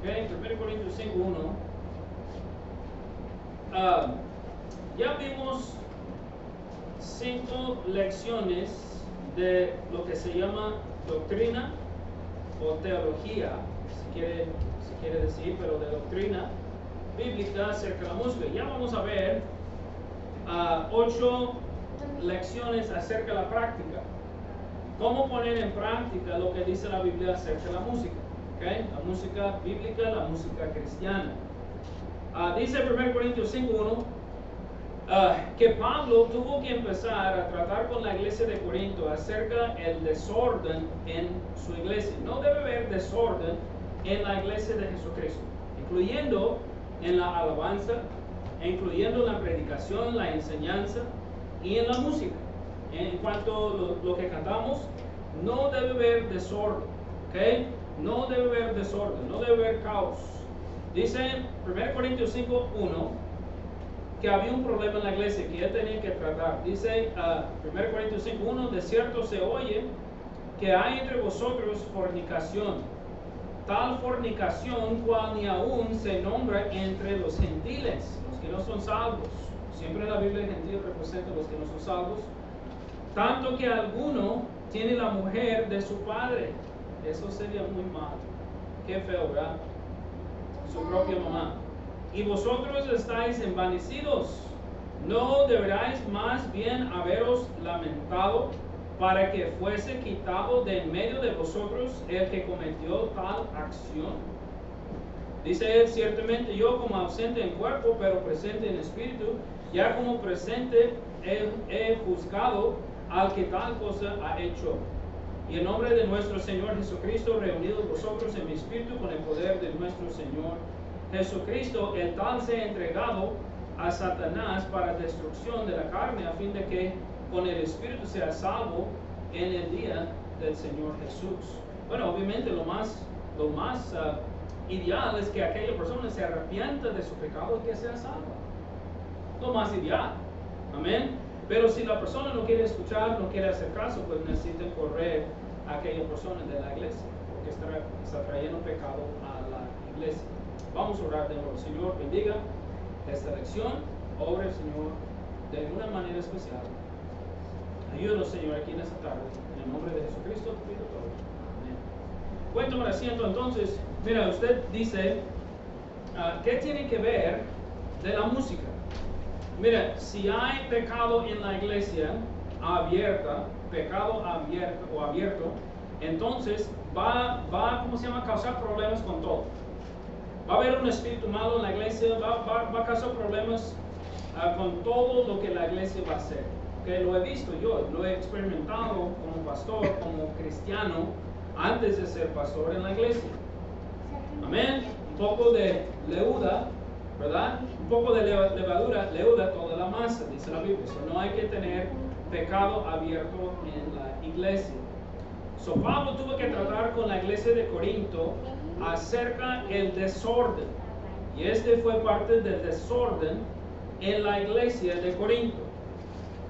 Okay, 1 Corintios 5:1. Ya vimos 5 lecciones de lo que se llama doctrina o teología, si quiere decir, pero de doctrina bíblica acerca de la música. Ya vamos a ver 8 lecciones acerca de la práctica. Cómo poner en práctica lo que dice la Biblia acerca de la música. ¿Okay? La música bíblica, la música cristiana. Dice 1 Corintios 5:1 que Pablo tuvo que empezar a tratar con la iglesia de Corinto acerca del desorden en su iglesia. No debe haber desorden en la iglesia de Jesucristo, incluyendo en la alabanza, incluyendo en la predicación, la enseñanza y en la música. En cuanto a lo que cantamos, no debe haber desorden, ¿ok? No debe haber desorden, no debe haber caos. Dice 1 Corintios 5:1 que había un problema en la iglesia que él tenía que tratar. Dice 1 Corintios 5:1, de cierto se oye que hay entre vosotros fornicación, tal fornicación cual ni aún se nombra entre los gentiles, los que no son salvos. Siempre la Biblia gentil representa a los que no son salvos. Tanto que alguno tiene la mujer de su padre. Eso sería muy mal. Qué feo, ¿verdad? Su propia mamá. Y vosotros estáis envanecidos. ¿No deberáis más bien haberos lamentado para que fuese quitado de en medio de vosotros el que cometió tal acción? Dice él, ciertamente yo como ausente en cuerpo, pero presente en espíritu, ya como presente he juzgado al que tal cosa ha hecho. Y en nombre de nuestro Señor Jesucristo, reunidos vosotros en mi espíritu con el poder de nuestro Señor Jesucristo, el tal se ha entregado a Satanás para destrucción de la carne, a fin de que con el espíritu sea salvo en el día del Señor Jesús. Bueno, obviamente lo más ideal es que aquella persona se arrepienta de su pecado y que sea salva. Lo más ideal. Amén. Pero si la persona no quiere escuchar, no quiere hacer caso, pues necesita correr a aquella persona de la iglesia, porque está trayendo pecado a la iglesia. Vamos a orar de nuevo. Señor, bendiga esta lección. Obre, Señor, de una manera especial. Ayúdanos, Señor, aquí en esta tarde. En el nombre de Jesucristo, te pido todo. Amén. Buen tomar asiento. Entonces, mira, usted dice, ¿qué tiene que ver de la música? Mira, si hay pecado en la iglesia pecado abierto, entonces va ¿cómo se llama? Causar problemas con todo. Va a haber un espíritu malo en la iglesia, va a causar problemas con todo lo que la iglesia va a hacer. Okay, lo he visto yo, lo he experimentado como pastor, como cristiano, antes de ser pastor en la iglesia. Amén. Un poco de leuda, ¿verdad? Un poco de levadura leuda toda la masa, dice la Biblia. So, no hay que tener pecado abierto en la iglesia. So, Pablo tuvo que tratar con la iglesia de Corinto acerca del desorden. Y este fue parte del desorden en la iglesia de Corinto.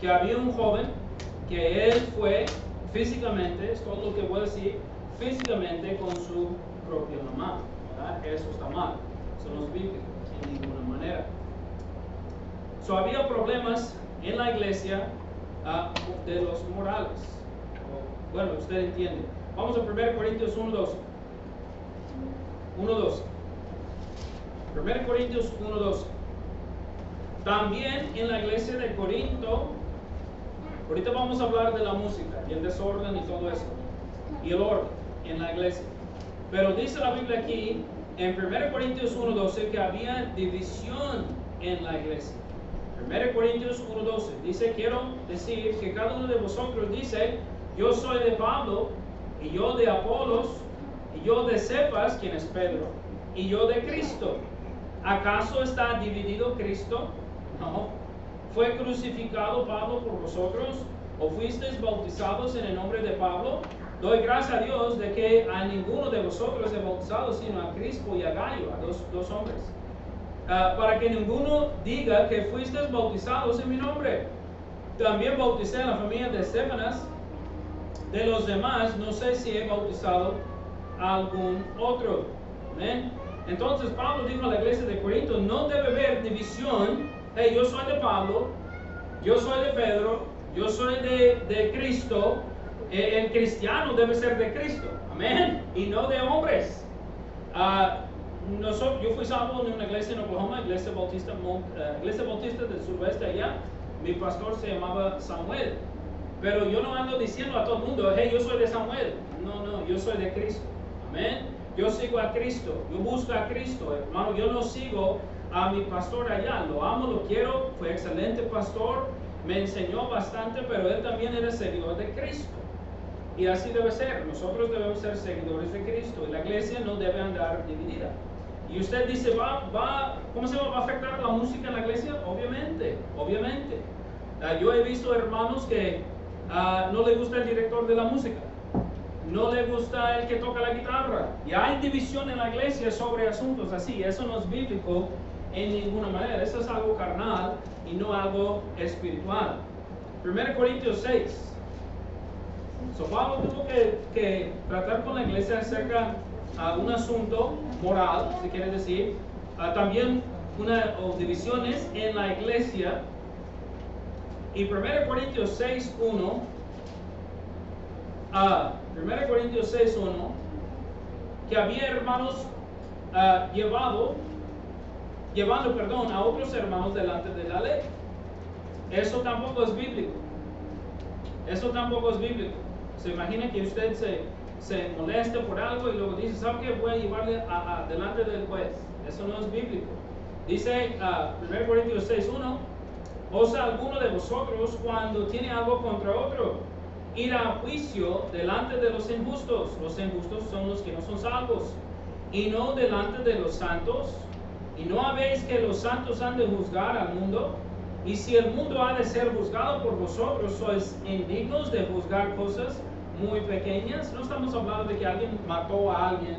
Que había un joven que él fue físicamente, es todo lo que voy a decir, físicamente con su propia mamá. ¿Verdad? Eso está mal. Eso no es bíblico en ninguna manera. So, había problemas en la iglesia de los morales. Bueno, usted entiende. Vamos a 1 Corintios 1:12. 1:12. 1 Corintios 1:12. También en la iglesia de Corinto, ahorita vamos a hablar de la música y el desorden y todo eso, y el orden en la iglesia. Pero dice la Biblia aquí, en 1 Corintios 1:12, que había división en la iglesia. 1 Corintios 1:12 dice, quiero decir que cada uno de vosotros dice, yo soy de Pablo, y yo de Apolos, y yo de Cefas, quien es Pedro, y yo de Cristo. ¿Acaso está dividido Cristo? No. ¿Fue crucificado Pablo por vosotros? ¿O fuisteis bautizados en el nombre de Pablo? Doy gracias a Dios de que a ninguno de vosotros he bautizado, sino a Crispo y a Gallo, a dos hombres. Para que ninguno diga que fuisteis bautizados en mi nombre. También bauticé a la familia de Estefanas. De los demás, no sé si he bautizado a algún otro. ¿Amén? Entonces Pablo dijo a la iglesia de Corinto, no debe haber división. Hey, yo soy de Pablo, yo soy de Pedro, yo soy de Cristo. El cristiano debe ser de Cristo, amén, y no de hombres. Yo fui salvo en una iglesia en Oklahoma, iglesia bautista del suroeste allá. Mi pastor se llamaba Samuel, pero yo no ando diciendo a todo el mundo, hey, yo soy de Samuel. No, yo soy de Cristo, amén. Yo sigo a Cristo, yo busco a Cristo, hermano. Yo no sigo a mi pastor allá, lo amo, lo quiero, fue excelente pastor, me enseñó bastante, pero él también era seguidor de Cristo. Y así debe ser, nosotros debemos ser seguidores de Cristo, y la iglesia no debe andar dividida. Y usted dice, ¿cómo se va a afectar la música en la iglesia? Obviamente. Yo he visto hermanos que no le gusta el director de la música, no le gusta el que toca la guitarra, y hay división en la iglesia sobre asuntos así. Eso no es bíblico en ninguna manera, eso es algo carnal y no algo espiritual. 1 Corintios 6. Pablo tuvo que tratar con la iglesia acerca de un asunto moral, si quiere decir, también divisiones en la iglesia. Y 1 Corintios 6.1, 1 Corintios 6.1, que había hermanos llevando a otros hermanos delante de la ley. Eso tampoco es bíblico. Se imagina que usted se moleste por algo y luego dice, ¿sabe qué? Voy a llevarle delante del juez. Eso no es bíblico. Dice 1 Corintios 6.1, ¿osa alguno de vosotros cuando tiene algo contra otro ir a juicio delante de los injustos? Los injustos son los que no son salvos, y no delante de los santos. ¿Y no habéis que los santos han de juzgar al mundo? Y si el mundo ha de ser juzgado por vosotros, ¿sois indignos de juzgar cosas muy pequeñas? No estamos hablando de que alguien mató a alguien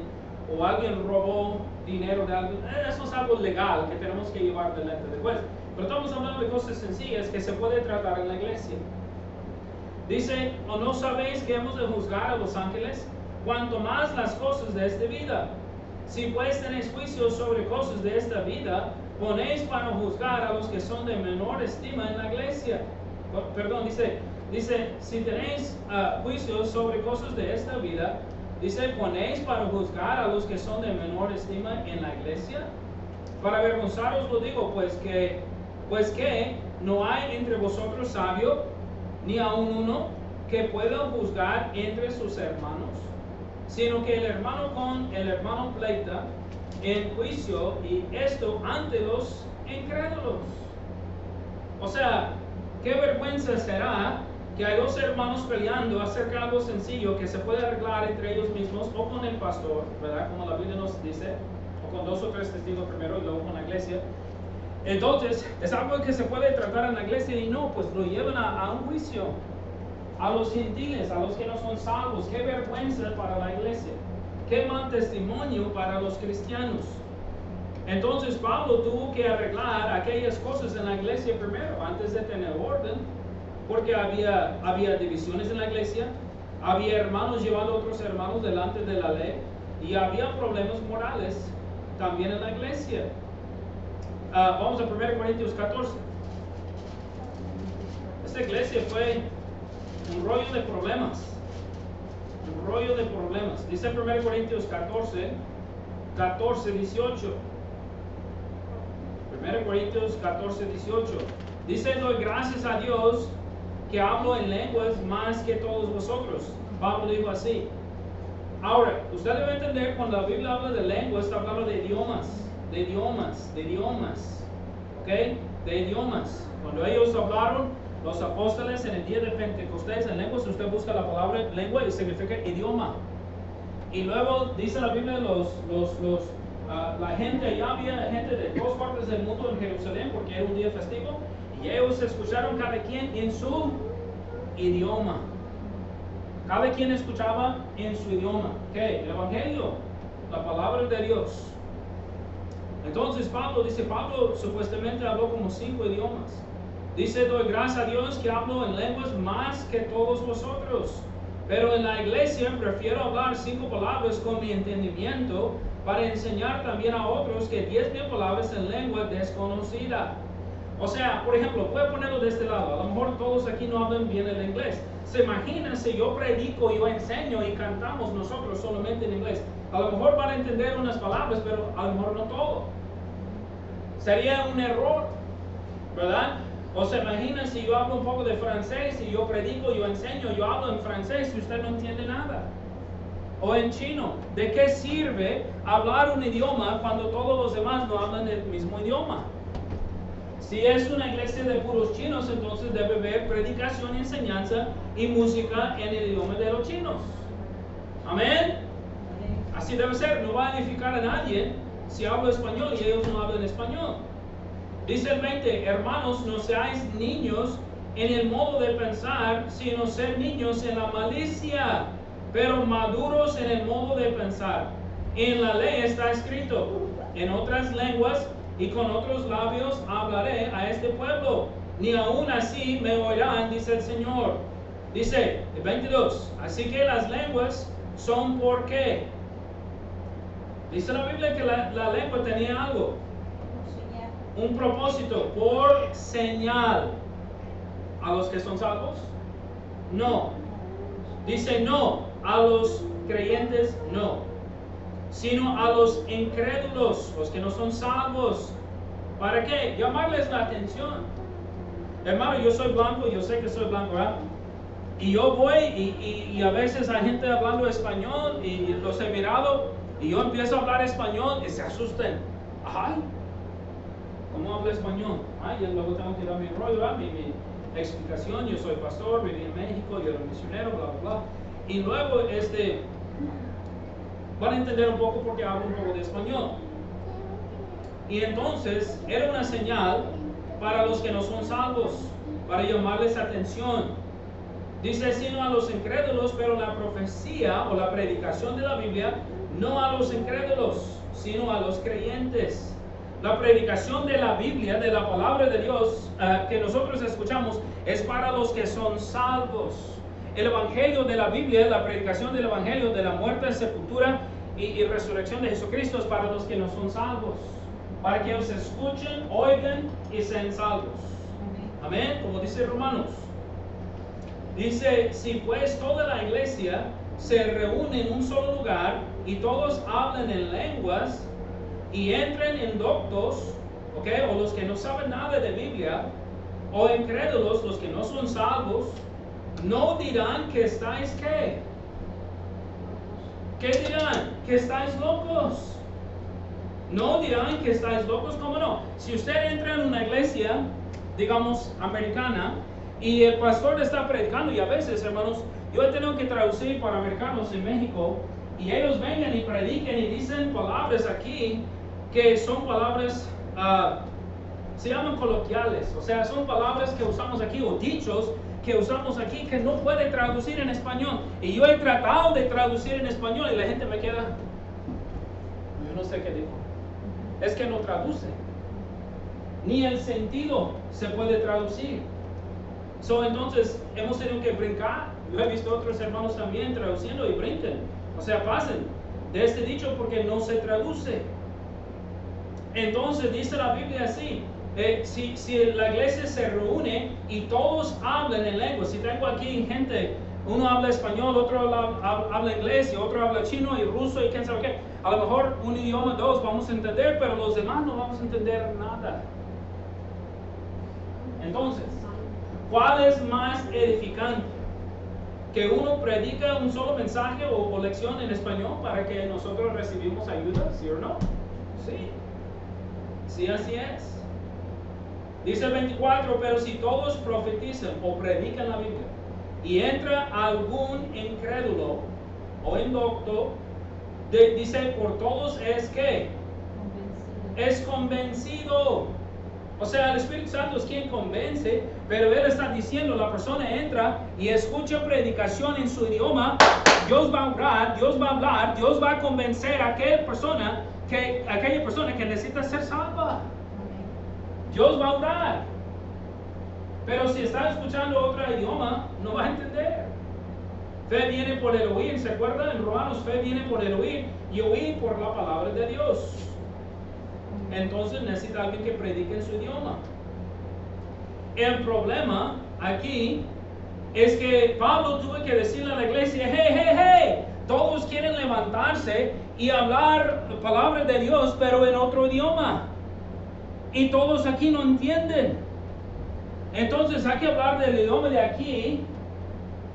o alguien robó dinero de alguien. Eso es algo legal que tenemos que llevar delante del juez. Pero estamos hablando de cosas sencillas que se puede tratar en la iglesia. Dice, ¿o no sabéis que hemos de juzgar a los ángeles? Cuanto más las cosas de esta vida. Si pues tenéis juicios sobre cosas de esta vida, ponéis para juzgar a los que son de menor estima en la iglesia. Perdón, dice, si tenéis juicios sobre cosas de esta vida, dice, ponéis para juzgar a los que son de menor estima en la iglesia. Para avergonzaros lo digo, pues que no hay entre vosotros sabio, ni aun uno, que pueda juzgar entre sus hermanos, sino que el hermano con el hermano pleita en juicio, y esto ante los incrédulos. O sea, qué vergüenza será que hay dos hermanos peleando acerca de algo sencillo que se puede arreglar entre ellos mismos o con el pastor, ¿verdad? Como la Biblia nos dice, o con 2 o 3 testigos primero y luego con la iglesia. Entonces, es algo que se puede tratar en la iglesia, y no, pues lo llevan a un juicio, a los gentiles, a los que no son salvos. Qué vergüenza para la iglesia, qué mal testimonio para los cristianos. Entonces Pablo tuvo que arreglar aquellas cosas en la iglesia primero, antes de tener orden, porque había divisiones en la iglesia, había hermanos llevando a otros hermanos delante de la ley, y había problemas morales también en la iglesia. Vamos a 1 Corintios 14. Esta iglesia fue un rollo de problemas. Dice 1 Corintios 14, 18. 1 Corintios 14, 18. Dice, doy gracias a Dios que hablo en lenguas más que todos vosotros. Pablo dijo así. Ahora, usted debe entender, cuando la Biblia habla de lenguas, está hablando de idiomas. ¿Ok? De idiomas. Cuando ellos hablaron, los apóstoles, en el día de Pentecostés, en lenguas, usted busca la palabra lengua y significa idioma. Y luego dice la Biblia, la gente, allá había gente de todas partes del mundo en Jerusalén, porque era un día festivo, y ellos escucharon cada quien en su idioma. Cada quien escuchaba en su idioma. ¿Qué? El Evangelio, la palabra de Dios. Entonces Pablo supuestamente habló como 5 idiomas. Dice, doy gracias a Dios que hablo en lenguas más que todos vosotros. Pero en la iglesia prefiero hablar 5 palabras con mi entendimiento para enseñar también a otros que 10,000 palabras en lengua desconocida. O sea, por ejemplo, voy a ponerlo de este lado. A lo mejor todos aquí no hablan bien el inglés. ¿Se imaginan si yo predico, yo enseño y cantamos nosotros solamente en inglés? A lo mejor van a entender unas palabras, pero a lo mejor no todo. Sería un error, ¿verdad? O se imagina si yo hablo un poco de francés y yo predico, yo enseño, yo hablo en francés y usted no entiende nada. O en chino. ¿De qué sirve hablar un idioma cuando todos los demás no hablan el mismo idioma? Si es una iglesia de puros chinos, entonces debe haber predicación y enseñanza y música en el idioma de los chinos. Amén. Así debe ser. No va a edificar a nadie si hablo español y ellos no hablan español. Dice el 20, hermanos, no seáis niños en el modo de pensar, sino ser niños en la malicia, pero maduros en el modo de pensar. En la ley está escrito, en otras lenguas y con otros labios hablaré a este pueblo, ni aún así me oirán, dice el Señor. Dice el 22, así que las lenguas son por qué. Dice la Biblia que la lengua tenía algo. Un propósito, por señal. ¿A los que son salvos? No. Dice no, a los creyentes no, sino a los incrédulos, los que no son salvos. ¿Para qué? Llamarles la atención. Hermano, yo soy blanco, yo sé que soy blanco, ¿verdad? Y yo voy y a veces hay gente hablando español y los he mirado y yo empiezo a hablar español y se asustan. Ay, ¿cómo hablo español? Ay, y luego tengo que dar mi rollo, ¿verdad? Mi explicación. Yo soy pastor, viví en México, yo era misionero, bla, bla, bla. Y luego van a entender un poco porque hablo un poco de español. Y entonces era una señal para los que no son salvos, para llamarles atención. Dice, sino a los incrédulos, pero la profecía o la predicación de la Biblia, no a los incrédulos, sino a los creyentes. La predicación de la Biblia, de la palabra de Dios que nosotros escuchamos, es para los que son salvos. El evangelio de la Biblia, la predicación del evangelio de la muerte, sepultura y resurrección de Jesucristo es para los que no son salvos, para que ellos escuchen, oigan y sean salvos. Amén, como dice Romanos. Dice, si pues toda la iglesia se reúne en un solo lugar y todos hablan en lenguas y entran en doctos, o los que no saben nada de Biblia, o incrédulos, los que no son salvos, no dirán que estáis ¿qué? ¿Qué dirán? Que estáis locos. No dirán que estáis locos, ¿cómo no? Si usted entra en una iglesia, digamos, americana, y el pastor está predicando, y a veces, hermanos, yo he tenido que traducir para americanos en México, y ellos vengan y prediquen y dicen palabras aquí, que son palabras, se llaman coloquiales, o sea, son palabras que usamos aquí, o dichos que usamos aquí, que no puede traducir en español. Y yo he tratado de traducir en español, y la gente me queda, yo no sé qué dijo. Es que no traduce. Ni el sentido se puede traducir. Entonces, hemos tenido que brincar. Yo he visto otros hermanos también traduciendo y brincan. O sea, pasen de este dicho porque no se traduce. Entonces, dice la Biblia así. Si la iglesia se reúne y todos hablan en lengua, si tengo aquí gente, uno habla español, otro habla inglés, y otro habla chino y ruso y quién sabe qué, a lo mejor un idioma, dos vamos a entender, pero los demás no vamos a entender nada. Entonces, ¿cuál es más edificante? ¿Que uno predica un solo mensaje o lección en español para que nosotros recibimos ayuda? ¿Sí o no? Sí. Sí, así es. Dice el 24, pero si todos profetizan o predican la Biblia y entra algún incrédulo o indocto, dice, por todos es ¿qué? Es convencido. O sea, el Espíritu Santo es quien convence, pero Él está diciendo, la persona entra y escucha predicación en su idioma, Dios va a orar, Dios va a hablar, Dios va a convencer a aquella persona que necesita ser salva. Dios va a orar. Pero si está escuchando otro idioma, no va a entender. Fe viene por el oír, ¿se acuerdan? En Romanos, fe viene por el oír y oír por la palabra de Dios. Entonces necesita alguien que predique en su idioma. El problema aquí es que Pablo tuvo que decirle a la iglesia, hey, todos quieren levantarse y hablar la palabra de Dios, pero en otro idioma. Y todos aquí no entienden. Entonces hay que hablar del idioma de aquí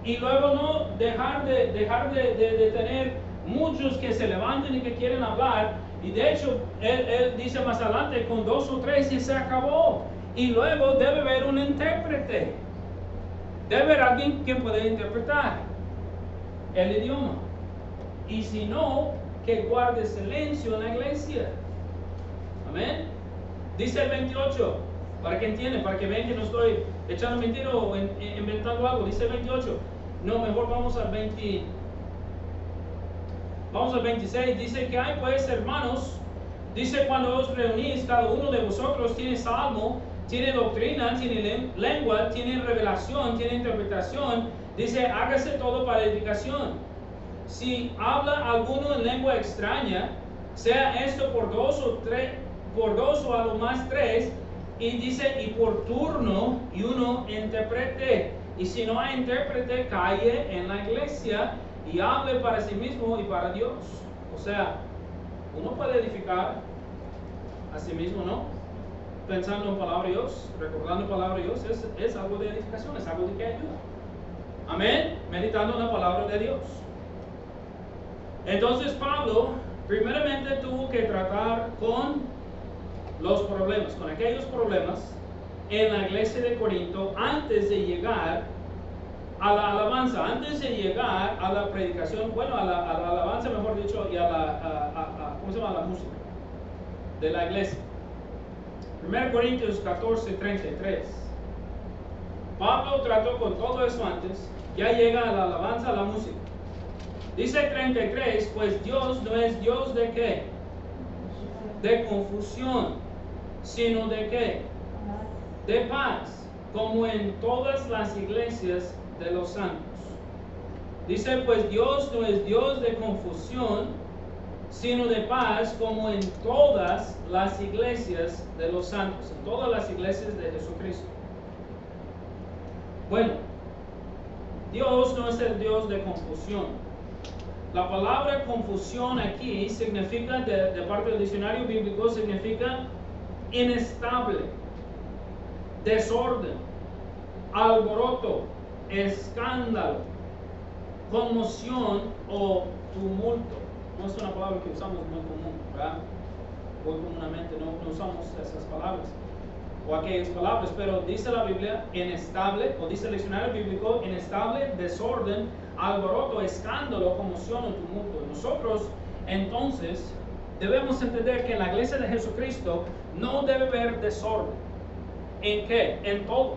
y luego no dejar de tener muchos que se levanten y que quieren hablar. Y de hecho, él dice más adelante, con 2 o 3 y se acabó. Y luego debe haber un intérprete. Debe haber alguien que pueda interpretar el idioma. Y si no, que guarde silencio en la iglesia. Amén. Dice el 28, para que entiendan, para que vean que no estoy echando mentira o inventando algo. Dice el 28. No, mejor vamos al 20. Vamos al 26. Dice que hay pues, hermanos, dice cuando os reunís, cada uno de vosotros tiene salmo, tiene doctrina, tiene lengua, tiene revelación, tiene interpretación. Dice, hágase todo para edificación. Si habla alguno en lengua extraña, sea esto por 2 o 3, por 2 o a lo más 3, y dice, y por turno, y uno interprete. Y si no hay intérprete, calle en la iglesia y hable para sí mismo y para Dios. O sea, uno puede edificar a sí mismo, ¿no? Pensando en palabra de Dios, recordando palabra de Dios, es algo de edificación, es algo de que ayuda. Amén. Meditando en la palabra de Dios. Entonces Pablo, primeramente tuvo que tratar con los problemas, con aquellos problemas en la iglesia de Corinto antes de llegar a la alabanza, antes de llegar a la predicación, bueno, a la alabanza, mejor dicho, y ¿cómo se llama? La música de la iglesia. 1 Corintios 14:33. Pablo trató con todo eso antes, ya llega a la alabanza, a la música. Dice 33, pues Dios no es Dios de qué? De confusión, sino de qué? De paz, como en todas las iglesias de los santos. Dice, pues Dios no es Dios de confusión, sino de paz, como en todas las iglesias de los santos, en todas las iglesias de Jesucristo. Bueno, Dios no es el Dios de confusión. La palabra confusión aquí significa, de parte del diccionario bíblico, significa inestable, desorden, alboroto, escándalo, conmoción o tumulto. No es una palabra que usamos muy común, ¿verdad? Muy comúnmente no usamos esas palabras o aquellas palabras, pero dice la Biblia inestable, o dice el diccionario bíblico inestable, desorden, alboroto, escándalo, conmoción o tumulto. Nosotros entonces debemos entender que en la iglesia de Jesucristo no debe haber desorden. ¿En qué? En todo.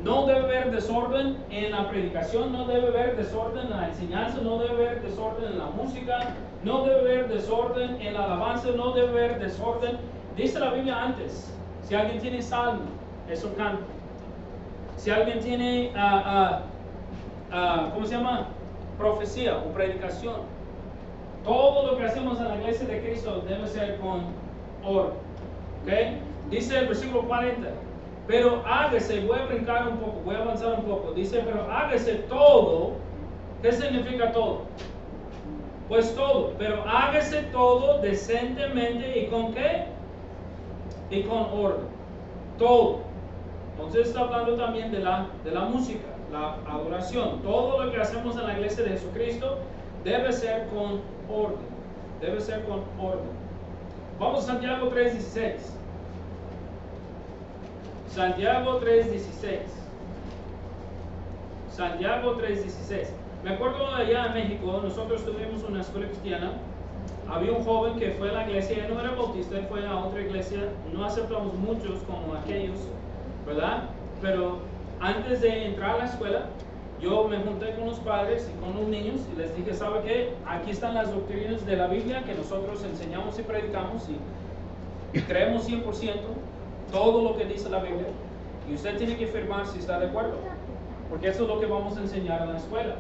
No debe haber desorden en la predicación, no debe haber desorden en la enseñanza, no debe haber desorden en la música, no debe haber desorden en la alabanza, no debe haber desorden. Dice la Biblia antes, si alguien tiene salmo, es un canto. Si alguien tiene, ¿cómo se llama? Profecía o predicación. Todo lo que hacemos en la iglesia de Cristo debe ser con orden. ¿Okay? Dice el versículo 40. Pero hágase, voy a brincar un poco, voy a avanzar un poco. Dice, pero hágase todo. ¿Qué significa todo? Pues todo, pero hágase todo decentemente. ¿Y con qué? Y con orden. Todo. Entonces está hablando también de la música, la adoración. Todo lo que hacemos en la iglesia de Jesucristo debe ser con orden. Debe ser con orden. Vamos a Santiago 3:16. Santiago 3:16. Santiago 3:16. Me acuerdo allá en México, nosotros tuvimos una escuela cristiana. Había un joven que fue a la iglesia, él no era bautista, él fue a otra iglesia. No aceptamos muchos como aquellos, ¿verdad? Pero antes de entrar a la escuela, yo me junté con los padres y con los niños y les dije, ¿sabe qué? Aquí están las doctrinas de la Biblia que nosotros enseñamos y predicamos y creemos 100%. Todo lo que dice la Biblia, y usted tiene que firmar si está de acuerdo, porque eso es lo que vamos a enseñar en la escuela.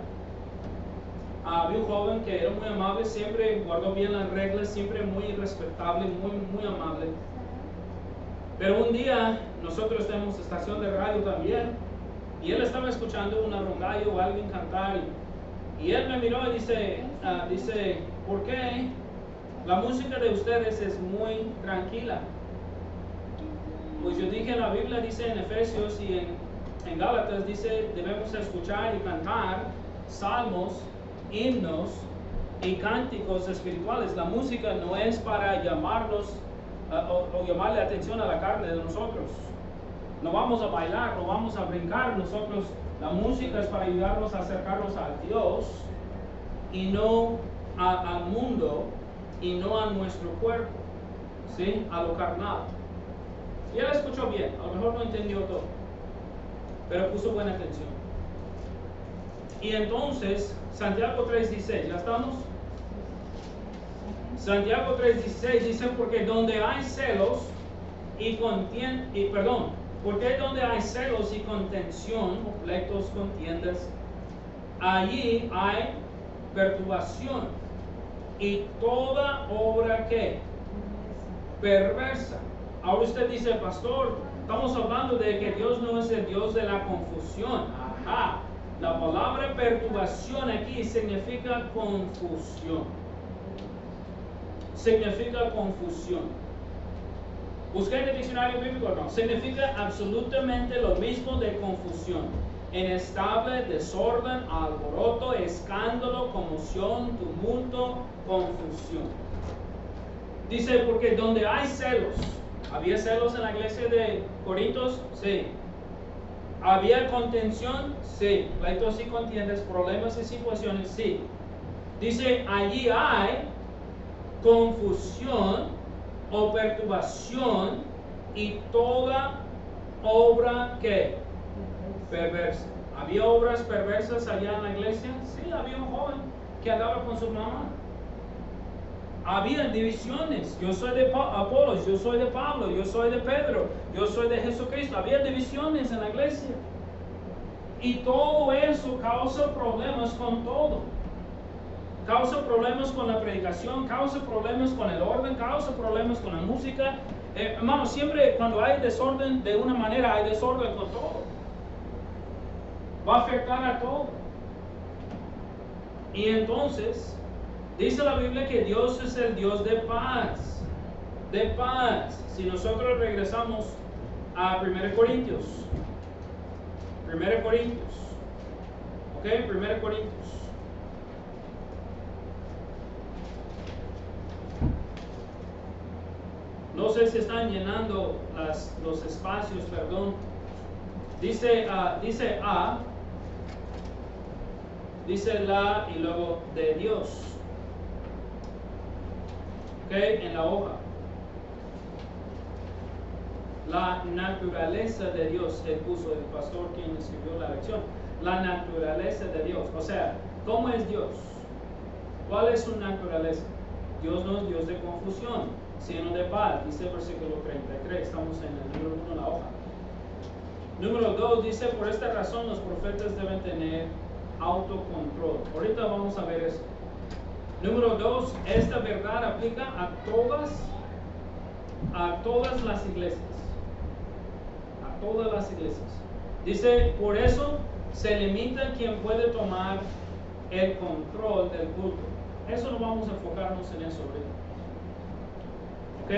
había un joven que era muy amable, siempre guardó bien las reglas, siempre muy respetable, muy amable. Pero un día nosotros tenemos estación de radio también, y él estaba escuchando una rondalla o alguien cantar, y él me miró y dice, ¿por qué la música de ustedes es muy tranquila? Pues yo dije, la Biblia dice en Efesios y en Gálatas, dice, debemos escuchar y cantar salmos, himnos y cánticos espirituales. La música no es para llamarnos o llamarle atención a la carne de nosotros. No vamos a bailar, no vamos a brincar. Nosotros, la música es para ayudarnos a acercarnos a Dios y no al mundo y no a nuestro cuerpo, ¿sí? A lo carnal. Y él escuchó bien, a lo mejor no entendió todo, pero puso buena atención. Y entonces, Santiago 3:16, ¿ya estamos? Santiago 3:16 dice, porque donde hay celos porque donde hay celos y contención, o pleitos, contiendas, allí hay perturbación y toda obra que perversa. Ahora usted dice, pastor, estamos hablando de que Dios no es el Dios de la confusión. Ajá. La palabra perturbación aquí significa confusión. Significa confusión. Busqué en el diccionario bíblico, no. Significa absolutamente lo mismo de confusión. Inestable, desorden, alboroto, escándalo, conmoción, tumulto, confusión. Dice, porque donde hay celos. ¿Había celos en la iglesia de Corintios? Sí. ¿Había contención? Sí. Pleitos y contiendas, problemas y situaciones, sí. Dice, allí hay confusión o perturbación y toda obra que perversa. ¿Había obras perversas allá en la iglesia? Sí, había un joven que andaba con su mamá. Había divisiones. Yo soy de Apolos, yo soy de Pablo, yo soy de Pedro, yo soy de Jesucristo. Había divisiones en la iglesia. Y todo eso causa problemas con todo. Causa problemas con la predicación, causa problemas con el orden, causa problemas con la música. Hermanos, siempre cuando hay desorden de una manera, hay desorden con todo. Va a afectar a todo. Y entonces, dice la Biblia que Dios es el Dios de paz. De paz. Si nosotros regresamos a 1 Corintios. 1 Corintios. ¿Ok? 1 Corintios. No sé si están llenando los espacios, perdón. Dice A, dice la y luego de Dios. ¿Ok? En la hoja. La naturaleza de Dios, él puso el pastor quien escribió la lección. La naturaleza de Dios. O sea, ¿cómo es Dios? ¿Cuál es su naturaleza? Dios no es Dios de confusión, sino de paz, dice el versículo 33, estamos en el número 1 de la hoja. Número 2 dice, por esta razón los profetas deben tener autocontrol. Ahorita vamos a ver eso. Número 2, esta verdad aplica a todas las iglesias. A todas las iglesias. Dice, por eso se limita quien puede tomar el control del culto. Eso no vamos a enfocarnos en eso ahorita. ¿Ok?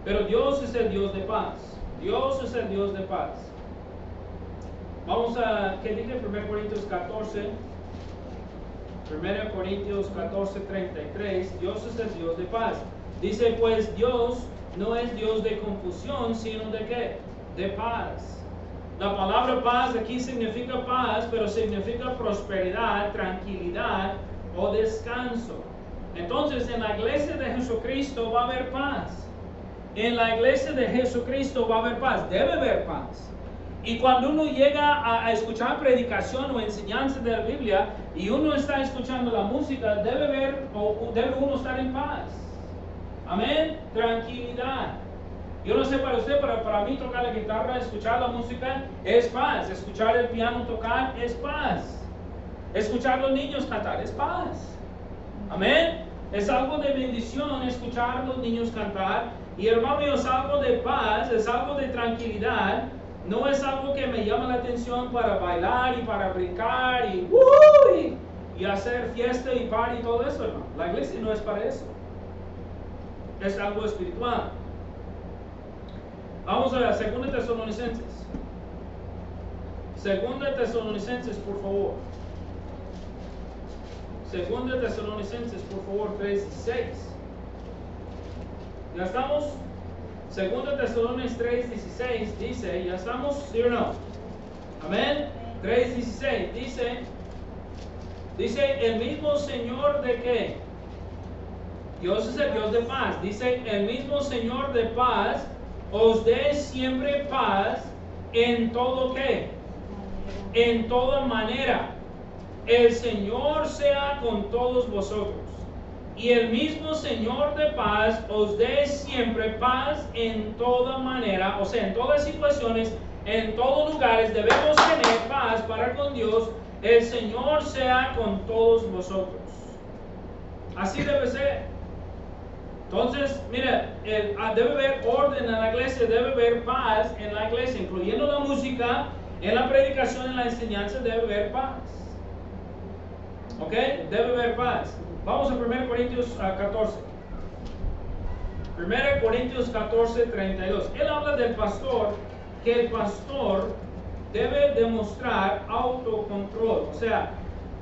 Pero Dios es el Dios de paz. Dios es el Dios de paz. Vamos a, ¿qué dije? 1 Corintios 14. 1 Corintios 14, 33. Dios es el Dios de paz. Dice, pues Dios no es Dios de confusión, sino de ¿qué? De paz. La palabra paz aquí significa paz, pero significa prosperidad, tranquilidad o descanso. Entonces, en la iglesia de Jesucristo va a haber paz. En la iglesia de Jesucristo va a haber paz. Debe haber paz. Y cuando uno llega a escuchar predicación o enseñanza de la Biblia y uno está escuchando la música, debe uno estar en paz. Amén. Tranquilidad. Yo no sé para usted, pero para mí tocar la guitarra, escuchar la música es paz. Escuchar el piano tocar es paz. Escuchar a los niños cantar es paz. Amén. Es algo de bendición escuchar a los niños cantar. Y hermano mío, es algo de paz, es algo de tranquilidad. No es algo que me llama la atención para bailar y para brincar y hacer fiesta y party y todo eso, hermano. La iglesia no es para eso. Es algo espiritual. Vamos a ver, 2 Tesalonicenses. 2 Tesalonicenses, por favor. 2 Tesalonicenses, por favor, 3:16. ¿Ya estamos? 2 Tesalonicenses 3:16 dice, ¿ya estamos? ¿Sí o no? Amén. 3:16 dice, el mismo Señor de qué? Dios es el Dios de paz. Dice, el mismo Señor de paz os dé siempre paz en todo qué? En toda manera. El Señor sea con todos vosotros. Y el mismo Señor de paz os dé siempre paz en toda manera, o sea, en todas situaciones, en todos lugares debemos tener paz para con Dios. El Señor sea con todos vosotros. Así debe ser. Entonces, mira, debe haber orden en la iglesia, debe haber paz en la iglesia, incluyendo la música, en la predicación, en la enseñanza, debe haber paz. ¿Ok? Debe haber paz. Vamos a 1 Corintios 14. 1 Corintios 14, 32. Él habla del pastor, que el pastor debe demostrar autocontrol. O sea,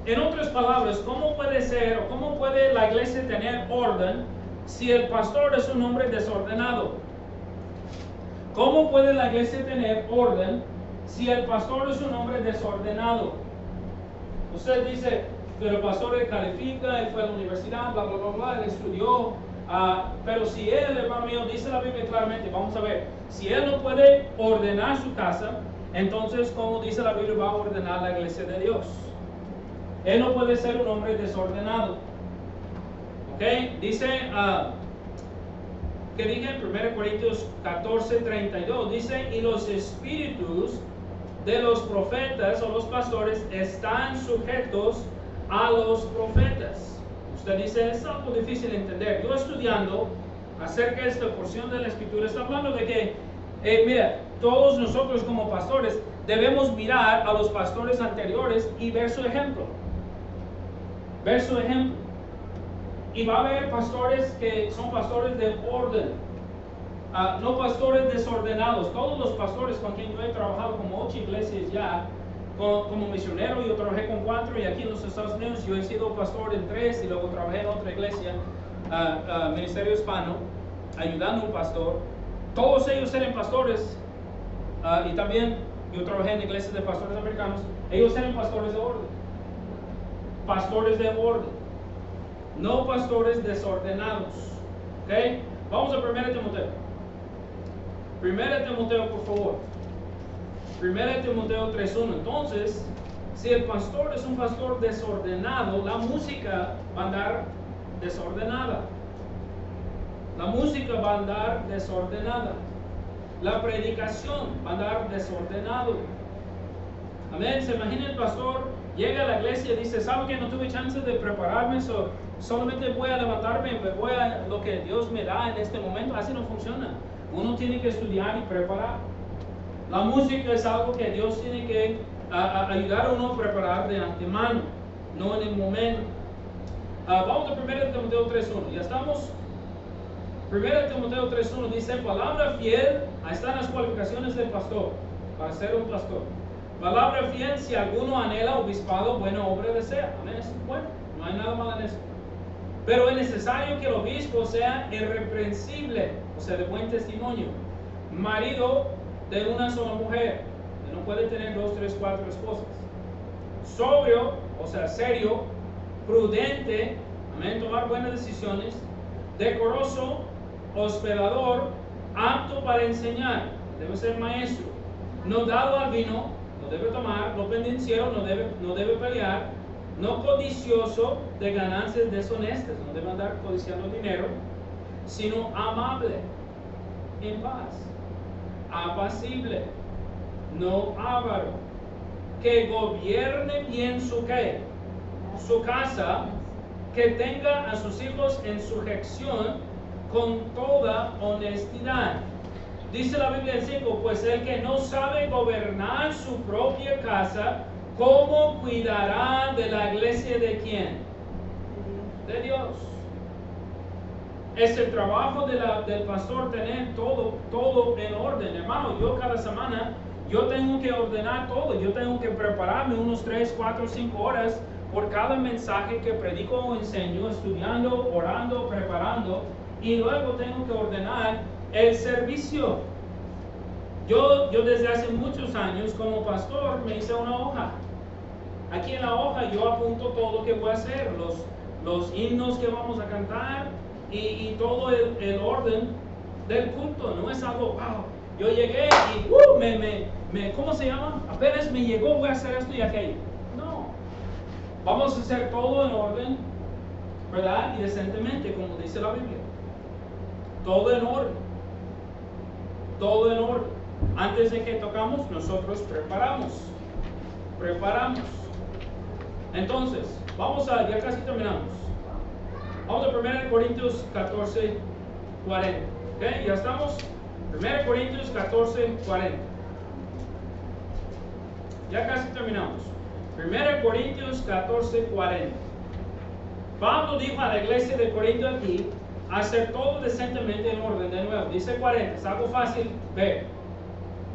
en otras palabras, ¿cómo puede ser o cómo puede la iglesia tener orden si el pastor es un hombre desordenado? ¿Cómo puede la iglesia tener orden si el pastor es un hombre desordenado? Usted dice, pero el pastor él califica, él fue a la universidad, bla, bla, bla, bla, él estudió. Pero si él, hermano mío, dice la Biblia claramente, vamos a ver, si él no puede ordenar su casa, entonces, como dice la Biblia, va a ordenar la iglesia de Dios. Él no puede ser un hombre desordenado. ¿Ok? Dice, ¿qué dije? 1 Corintios 14, 32, dice, y los espíritus de los profetas o los pastores están sujetos a los profetas. Usted dice, es algo difícil de entender. Yo estudiando acerca de esta porción de la Escritura, está hablando de que, mira, todos nosotros como pastores debemos mirar a los pastores anteriores y ver su ejemplo. Ver su ejemplo. Y va a haber pastores que son pastores de orden, no pastores desordenados. Todos los pastores con quien yo he trabajado, como 8 iglesias ya, como misionero, yo trabajé con 4 y aquí en los Estados Unidos yo he sido pastor en 3 y luego trabajé en otra iglesia, ministerio hispano, ayudando a un pastor. Todos ellos eran pastores y también yo trabajé en iglesias de pastores americanos. Ellos eran pastores de orden. Pastores de orden. No pastores desordenados. ¿Ok? Vamos a 1 Timoteo. 1 Timoteo, por favor. 1 Timoteo 3:1. Entonces, si el pastor es un pastor desordenado, la música va a andar desordenada. La música va a andar desordenada. La predicación va a andar desordenado. Amén. Se imagina el pastor, llega a la iglesia y dice, ¿sabe que no tuve chance de prepararme? Solamente voy a levantarme, voy a lo que Dios me da en este momento. Así no funciona. Uno tiene que estudiar y preparar. La música es algo que Dios tiene que ayudar a uno a preparar de antemano, no en el momento. Vamos a 1 Timoteo 3:1. Ya estamos. 1 Timoteo 3:1 dice, palabra fiel. Ahí están las cualificaciones del pastor, para ser un pastor. Palabra fiel, si alguno anhela obispado, buena obra desea. Amén. Es bueno, no hay nada malo en eso. Pero es necesario que el obispo sea irreprensible, o sea, de buen testimonio, marido de una sola mujer, que no puede tener 2, 3, 4 esposas, sobrio, o sea, serio, prudente, amén, tomar buenas decisiones, decoroso, hospedador, apto para enseñar, debe ser maestro, no dado al vino, no debe tomar, no pendenciero, no debe pelear, no codicioso de ganancias deshonestas, no debe andar codiciando dinero, sino amable, en paz, apacible, no avaro, que gobierne bien su ¿qué? su casa, que tenga a sus hijos en sujeción con toda honestidad. Dice la Biblia en 5, pues el que no sabe gobernar su propia casa, ¿cómo cuidará de la iglesia de quién? De Dios. Es el trabajo del pastor tener todo en orden. Hermano, yo cada semana, yo tengo que ordenar todo. Yo tengo que prepararme unos 3, 4, 5 horas por cada mensaje que predico o enseño, estudiando, orando, preparando. Y luego tengo que ordenar el servicio. Yo desde hace muchos años como pastor me hice una hoja. Aquí en la hoja yo apunto todo lo que voy a hacer, los himnos que vamos a cantar y todo el orden del culto. No es algo, wow, yo llegué y ¿cómo se llama? Apenas me llegó, voy a hacer esto y aquello. No, vamos a hacer todo en orden, ¿verdad? Y decentemente, como dice la Biblia. Todo en orden. Todo en orden. Antes de que tocamos, nosotros preparamos. Entonces, ya casi terminamos. Vamos a 1 Corintios 14, 40. ¿Ok? Ya estamos. 1 Corintios 14, 40. Ya casi terminamos. 1 Corintios 14, 40. Pablo dijo a la iglesia de Corinto aquí, hacer todo decentemente en orden. De nuevo, dice 40, es algo fácil ver.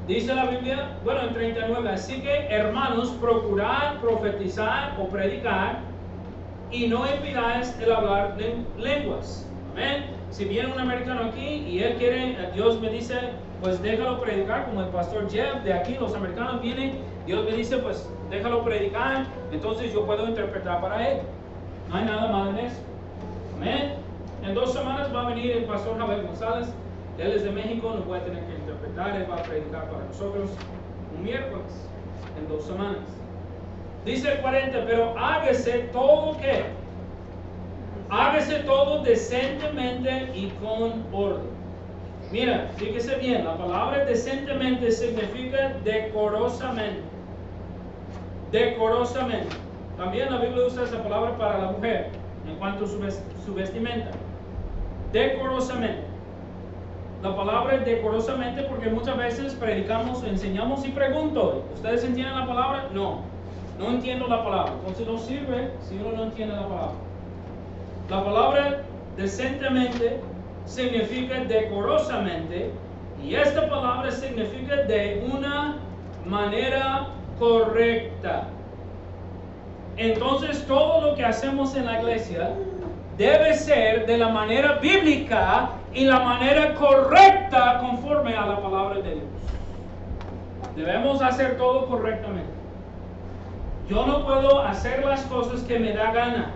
Dice la Biblia, bueno, en 39, así que hermanos, procurad profetizar o predicar y no impidáis el hablar lenguas. Amén. Si viene un americano aquí y él quiere, Dios me dice, pues déjalo predicar, como el pastor Jeff de aquí, los americanos vienen, Dios me dice, pues déjalo predicar, entonces yo puedo interpretar para él. No hay nada malo en eso. Amén. En 2 semanas va a venir el pastor Javier González. Él es de México, nos voy a tener que interpretar. Él va a predicar para nosotros un miércoles, en 2 semanas. Dice el 40, pero hágase todo ¿qué? Hágase todo decentemente y con orden. Mira, fíjese bien, la palabra decentemente significa decorosamente. Decorosamente. También la Biblia usa esa palabra para la mujer, en cuanto a su vestimenta. Decorosamente. La palabra es decorosamente porque muchas veces predicamos, enseñamos y pregunto, ¿ustedes entienden la palabra? No entiendo la palabra. Entonces no sirve si uno no entiende la palabra. La palabra decentemente significa decorosamente y esta palabra significa de una manera correcta. Entonces todo lo que hacemos en la iglesia debe ser de la manera bíblica y la manera correcta conforme a la palabra de Dios. Debemos hacer todo correctamente. Yo no puedo hacer las cosas que me da gana,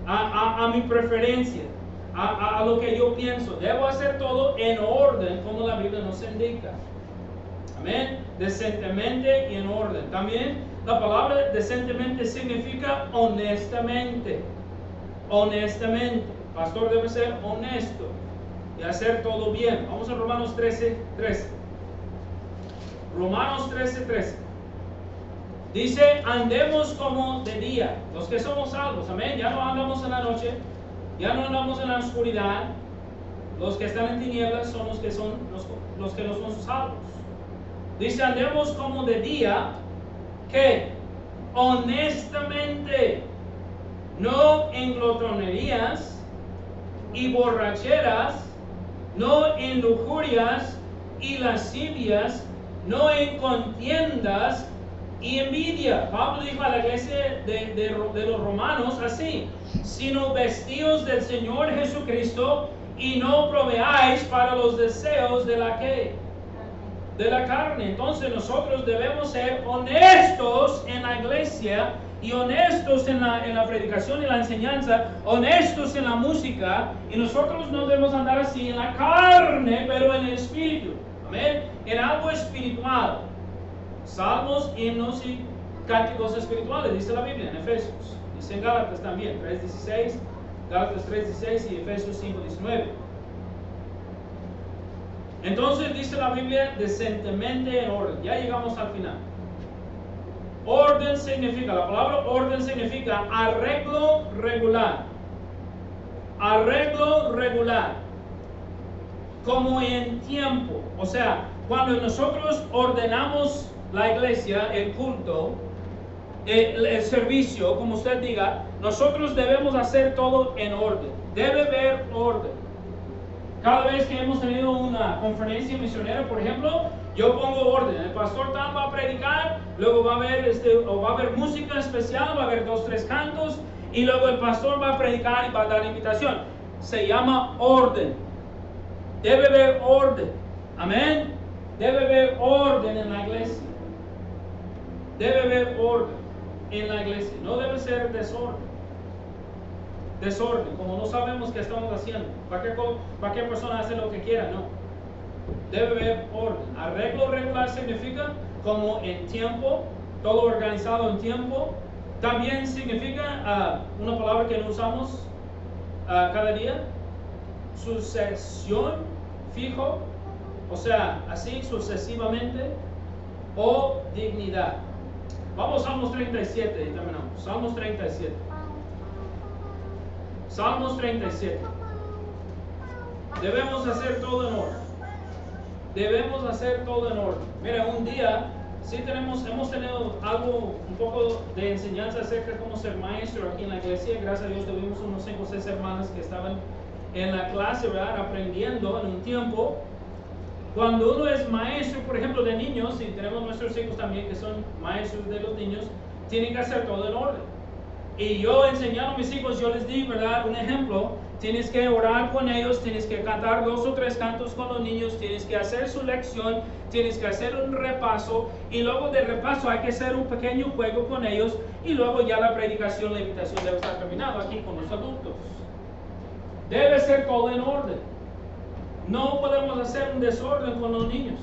a mi preferencia, a lo que yo pienso. Debo hacer todo en orden como la Biblia nos indica. Amén. Decentemente y en orden. También la palabra decentemente significa honestamente. Honestamente. Pastor debe ser honesto y hacer todo bien. Vamos a Romanos 13:13. Romanos 13:13. Dice, andemos como de día, los que somos salvos. Amén. Ya no andamos en la noche, ya no andamos en la oscuridad. Los que están en tinieblas son los que no son salvos. Dice, andemos como de día, que honestamente, no en glotonerías y borracheras, no en lujurias y lascivias, no en contiendas y envidia. Pablo dijo a la iglesia de los romanos así, sino vestidos del Señor Jesucristo y no proveáis para los deseos de la ¿qué? De la carne. Entonces nosotros debemos ser honestos en la iglesia y honestos en la predicación y la enseñanza, honestos en la música, y nosotros no debemos andar así en la carne, pero en el espíritu. Amén. En algo espiritual. Salmos, himnos y cánticos espirituales, dice la Biblia en Efesios. Dice en Gálatas también, 3:16, Gálatas 3:16 y Efesios 5:19. Entonces dice la Biblia decentemente en orden. Ya llegamos al final. Orden significa, la palabra orden significa arreglo regular. Arreglo regular. Como en tiempo. O sea, cuando nosotros ordenamos la iglesia, el culto, el servicio, como usted diga, nosotros debemos hacer todo en orden. Debe haber orden. Cada vez que hemos tenido una conferencia misionera, por ejemplo, yo pongo orden. El pastor Tam va a predicar, luego va a haber música especial, va a haber 2 o 3 cantos, y luego el pastor va a predicar y va a dar invitación. Se llama orden. Debe haber orden. Amén. Debe haber orden en la iglesia. Debe haber orden en la iglesia. No debe ser desorden. Desorden, como no sabemos qué estamos haciendo. Cualquier persona hace lo que quiera, no. Debe haber orden. Arreglo regular significa como en tiempo, todo organizado en tiempo. También significa una palabra que no usamos cada día, sucesión, fijo, o sea, así sucesivamente, o dignidad. Vamos a Salmos 37 y terminamos. Salmos 37. Salmos 37. Debemos hacer todo en orden. Debemos hacer todo en orden. Mira, un día sí hemos tenido algo, un poco de enseñanza acerca de cómo ser maestro aquí en la iglesia. Gracias a Dios tuvimos unos 5 o 6 hermanas que estaban en la clase, ¿verdad? Aprendiendo en un tiempo. Cuando uno es maestro, por ejemplo, de niños, y tenemos nuestros hijos también que son maestros de los niños, tienen que hacer todo en orden. Y yo enseñando a mis hijos, yo les di, ¿verdad? Un ejemplo. Tienes que orar con ellos, tienes que cantar 2 o 3 cantos con los niños, tienes que hacer su lección, tienes que hacer un repaso, y luego del repaso hay que hacer un pequeño juego con ellos, y luego ya la predicación, la invitación debe estar terminada aquí con los adultos. Debe ser todo en orden. No podemos hacer un desorden con los niños.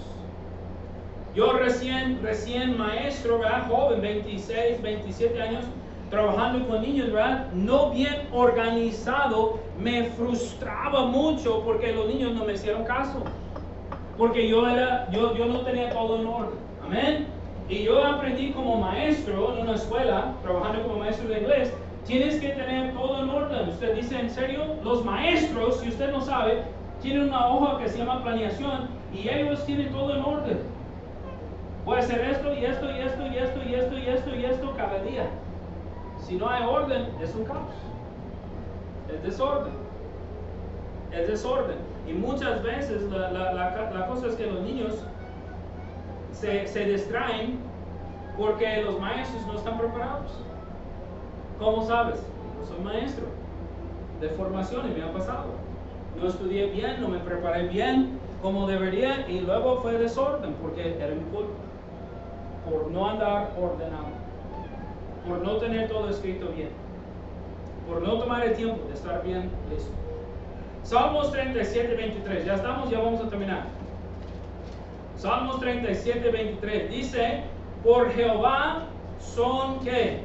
Yo recién maestro, ¿verdad? Joven, 26, 27 años, trabajando con niños, ¿verdad? No bien organizado, me frustraba mucho porque los niños no me hicieron caso. Porque yo no tenía todo en orden. Amén. Y yo aprendí como maestro en una escuela, trabajando como maestro de inglés, tienes que tener todo en orden. Usted dice, ¿en serio? Los maestros, si usted no sabe, tienen una hoja que se llama planeación y ellos tienen todo en orden. Voy a hacer esto y esto y esto y esto y esto y esto y esto cada día. Si no hay orden, es un caos. Es desorden. Es desorden. Y muchas veces la cosa es que los niños se distraen porque los maestros no están preparados. ¿Cómo sabes? No soy maestro de formación y me ha pasado. No estudié bien, no me preparé bien como debería y luego fue desorden porque era mi culpa. Por no andar ordenado. Por no tener todo escrito bien, por no tomar el tiempo de estar bien listo. Salmos 37, 23, ya estamos, ya vamos a terminar. Salmos 37, 23, dice, por Jehová son ¿qué?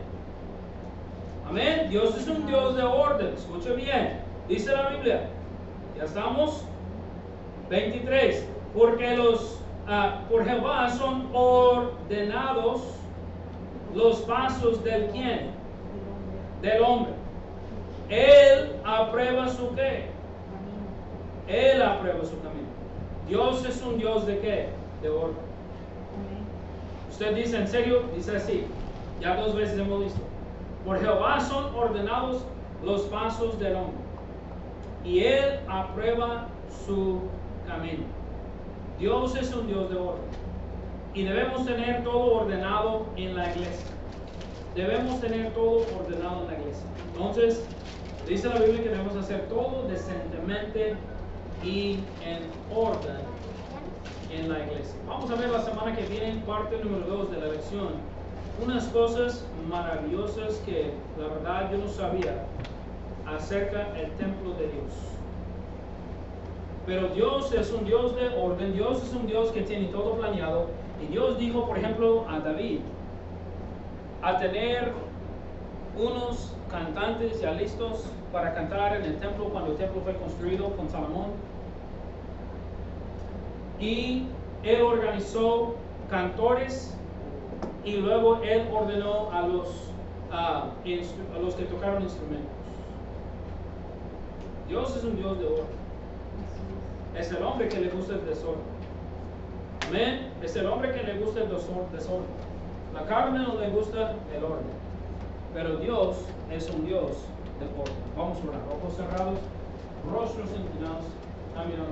Amén, Dios es un Dios de orden, escucha bien, dice la Biblia, ya estamos, 23, porque por Jehová son ordenados los pasos del quién, del hombre. Él aprueba su qué, Él aprueba su camino. Dios es un Dios de qué, de orden. Usted dice, ¿en serio? Dice así, ya 2 veces hemos visto. Por Jehová son ordenados los pasos del hombre, y Él aprueba su camino. Dios es un Dios de orden. Y debemos tener todo ordenado en la iglesia. Debemos tener todo ordenado en la iglesia. Entonces, dice la Biblia que debemos hacer todo decentemente y en orden en la iglesia. Vamos a ver la semana que viene, parte número 2 de la lección, unas cosas maravillosas que la verdad yo no sabía acerca del templo de Dios. Pero Dios es un Dios de orden, Dios es un Dios que tiene todo planeado. Y Dios dijo, por ejemplo, a David, a tener unos cantantes ya listos para cantar en el templo cuando el templo fue construido con Salomón. Y él organizó cantores y luego Él ordenó a los que tocaron instrumentos. Dios es un Dios de orden. Es el hombre que le gusta el desorden. Amén. Es el hombre que le gusta el desorden. La carne no le gusta el orden. Pero Dios es un Dios de orden. Vamos a orar. Ojos cerrados, rostros inclinados. Mirando.